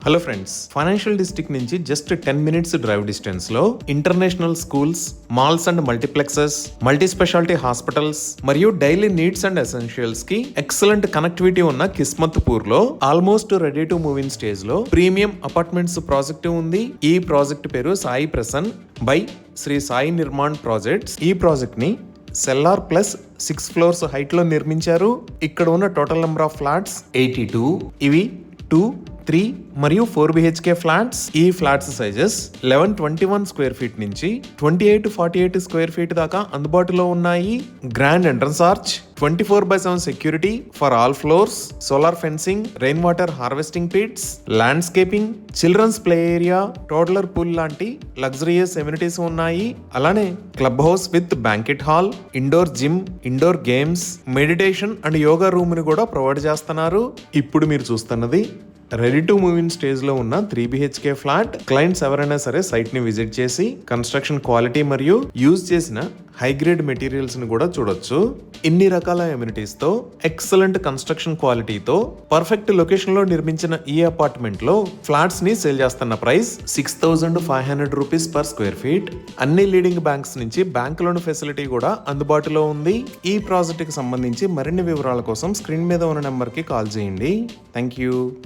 Hello friends, financial district నుంచి just 10 minutes drive distance లో international schools, malls and multiplexes, multi speciality hospitals మరియు daily needs and essentials కి excellent connectivity ఉన్న కిస్మత్పూర్ లో almost ready to move in stage లో premium apartments project ఉంది. ఈ project పేరు సాయి ప్రసన్ బై శ్రీ సాయి నిర్మాణ్ ప్రాజెక్ట్స్. ఈ ప్రాజెక్ట్ ని సెల్లార్ ప్లస్ 6 floors హైట్ లో నిర్మించారు. ఇక్కడ ఉన్న టోటల్ నెంబర్ ఆఫ్ ఫ్లాట్స్ 82. ఇవి 2, 3 మరియు 4 BHK ఫ్లాట్స్. ఈ ఫ్లాట్స్ సైజెస్ 1121 స్క్వేర్ ఫీట్ నుంచి 2848 స్క్వేర్ ఫీట్ దాకా అందుబాటులో ఉన్నాయి. Grand entrance arch, 24/7 security for all floors, solar fencing, rain water harvesting pits, landscaping, children's play area, toddler pool లాంటి luxurious amenities ఉన్నాయి. అలానే club house with banquet hall, indoor gym, indoor games, meditation and yoga room ని కూడా provide చేస్తున్నారు. ఇప్పుడు మీరు చూస్తున్నది ready to move in stage లో ఉన్న 3 BHK ఫ్లాట్. క్లయింట్స్ ఎవరైనా సరే సైట్ ని విజిట్ చేసి కన్స్ట్రక్షన్ క్వాలిటీ మరియు యూజ్ చేసిన హై గ్రేడ్ మెటీరియల్స్ ని కూడా చూడొచ్చు. ఇన్ని రకాల ఎమ్యూనిటీస్ తో, ఎక్సలెంట్ కన్స్ట్రక్షన్ క్వాలిటీతో పర్ఫెక్ట్ లొకేషన్ లో నిర్మించిన ఈ అపార్ట్మెంట్ లో ఫ్లాట్స్ ని సేల్ చేస్తున్న price 6,500 rupees per square feet. అన్ని లీడింగ్ బ్యాంక్స్ నుంచి బ్యాంక్ లోన్ ఫెసిలిటీ కూడా అందుబాటులో ఉంది. ఈ ప్రాజెక్ట్ కి సంబంధించి మరిన్ని వివరాల కోసం స్క్రీన్ మీద ఉన్న నెంబర్ కి కాల్ చేయండి. Thank you.